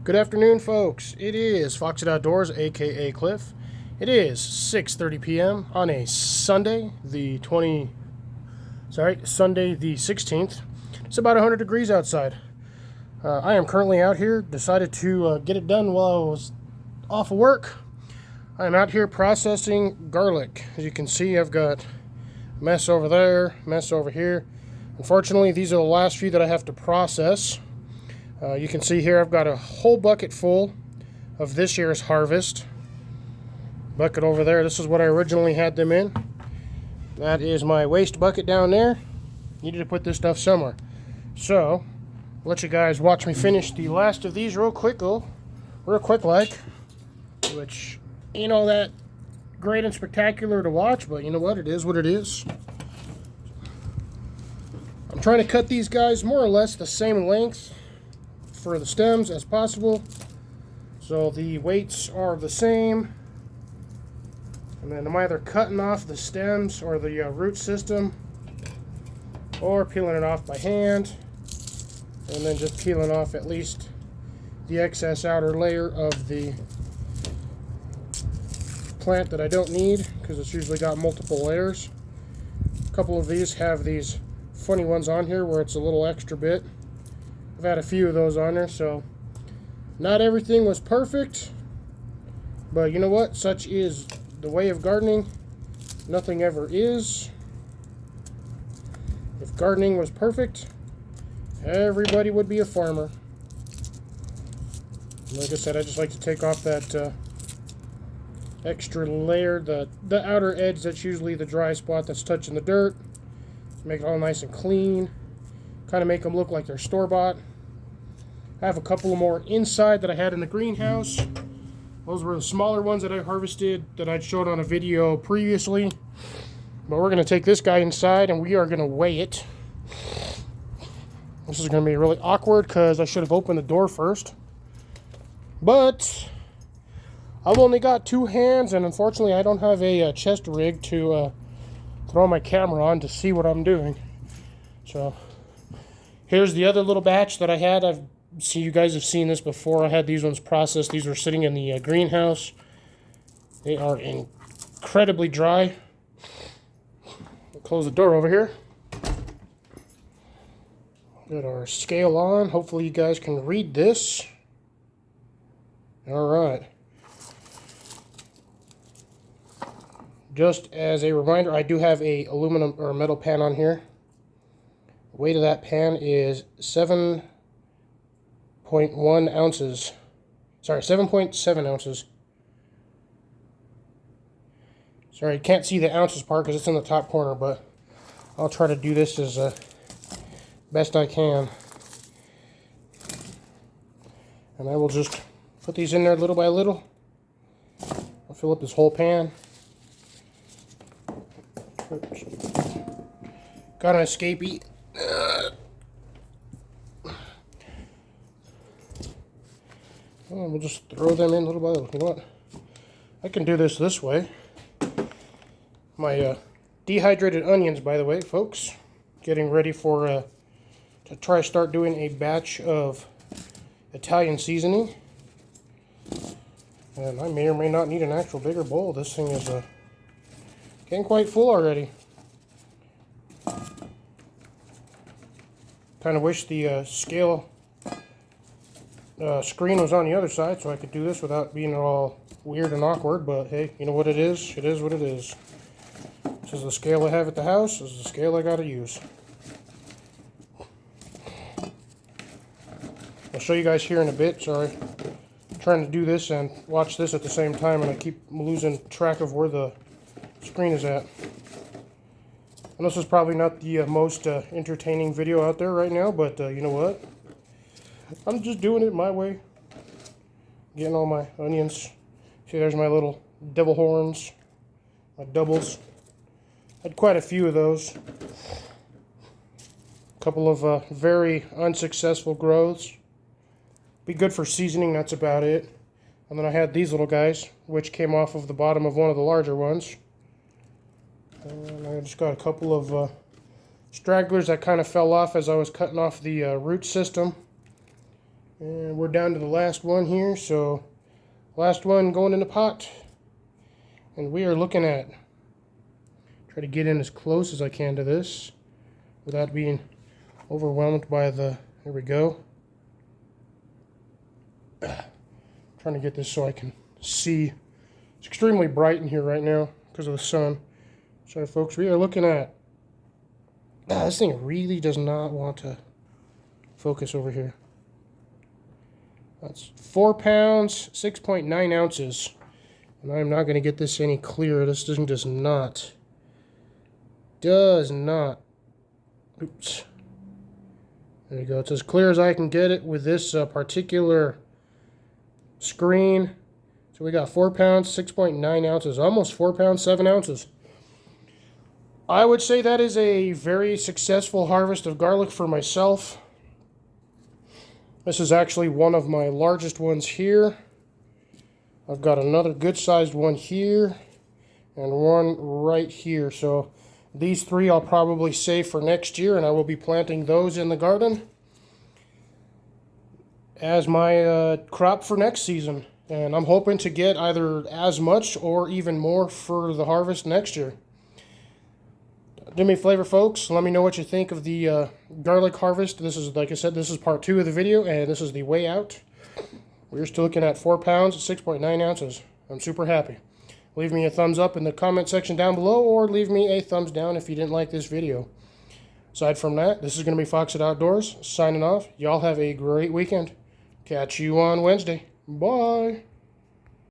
Good afternoon, folks. It is Foxy Outdoors, aka Cliff. It is 6:30 p.m. on a Sunday, Sunday the 16th. It's about 100 degrees outside. I am currently out here. Decided to get it done while I was off of work. I am out here processing garlic. As you can see, I've got mess over there, mess over here. Unfortunately, these are the last few that I have to process. You can see here I've got a whole bucket full of this year's harvest. Bucket over there, this is what I originally had them in. That is my waste bucket down there. Needed to put this stuff somewhere. So, I'll let you guys watch me finish the last of these real quick like. Which ain't all that great and spectacular to watch, but you know what? It is what it is. I'm trying to cut these guys more or less the same length for the stems as possible, so the weights are the same, and then I'm either cutting off the stems or the root system, or peeling it off by hand, and then just peeling off at least the excess outer layer of the plant that I don't need, because it's usually got multiple layers. A couple of these have these funny ones on here where it's a little extra bit. I've had a few of those on there, so not everything was perfect, but you know what? Such is the way of gardening. Nothing ever is. If gardening was perfect, everybody would be a farmer. Like I said, I just like to take off that extra layer, the outer edge that's usually the dry spot that's touching the dirt. Make it all nice and clean. Kind of make them look like they're store-bought. I have a couple more inside that I had in the greenhouse. Those were the smaller ones that I harvested that I'd showed on a video previously. But we're going to take this guy inside and we are going to weigh it. This is going to be really awkward because I should have opened the door first. But I've only got two hands, and unfortunately I don't have a chest rig to throw my camera on to see what I'm doing. So here's the other little batch that I had. You guys have seen this before. I had these ones processed. These were sitting in the greenhouse. They are incredibly dry. I'll close the door over here. Got our scale on. Hopefully you guys can read this. All right. Just as a reminder, I do have a aluminum or metal pan on here. The weight of that pan is 7.1 ounces. Sorry, 7.7 ounces. Sorry, you can't see the ounces part because it's in the top corner, but I'll try to do this as best I can. And I will just put these in there little by little. I'll fill up this whole pan. Oops. Got an escapee. Oh, we'll just throw them in little by little. You know what? I can do this way. My dehydrated onions, by the way, folks. Getting ready for to try start doing a batch of Italian seasoning. And I may or may not need an actual bigger bowl. This thing is getting quite full already. Kind of wish the scale screen was on the other side so I could do this without being all weird and awkward, but hey, you know what it is? It is what it is. This is the scale I have at the house. This is the scale I gotta use. I'll show you guys here in a bit. Sorry. I'm trying to do this and watch this at the same time, and I keep losing track of where the screen is at. And this is probably not the most entertaining video out there right now, but you know what? I'm just doing it my way. Getting all my onions. See, there's my little devil horns, my doubles. Had quite a few of those. A couple of very unsuccessful growths. Be good for seasoning, that's about it. And then I had these little guys, which came off of the bottom of one of the larger ones. And I just got a couple of stragglers that kind of fell off as I was cutting off the root system. And we're down to the last one here, so last one going in the pot. And we are looking at, try to get in as close as I can to this without being overwhelmed by the, there we go. Trying to get this so I can see. It's extremely bright in here right now because of the sun. So folks, we are looking at, this thing really does not want to focus over here. That's 4 pounds, 6.9 ounces. And I'm not going to get this any clearer. This thing does not. Oops. There you go. It's as clear as I can get it with this particular screen. So we got 4 pounds, 6.9 ounces, almost 4 pounds, 7 ounces. I would say that is a very successful harvest of garlic for myself. This is actually one of my largest ones here. I've got another good sized one here and one right here. So these three I'll probably save for next year, and I will be planting those in the garden as my crop for next season. And I'm hoping to get either as much or even more for the harvest next year. Do me a favor, folks. Let me know what you think of the garlic harvest. This is, like I said, this is part 2 of the video, and this is the way out. We're still looking at 4 pounds, 6.9 ounces. I'm super happy. Leave me a thumbs up in the comment section down below, or leave me a thumbs down if you didn't like this video. Aside from that, this is going to be Fox at Outdoors, signing off. Y'all have a great weekend. Catch you on Wednesday. Bye.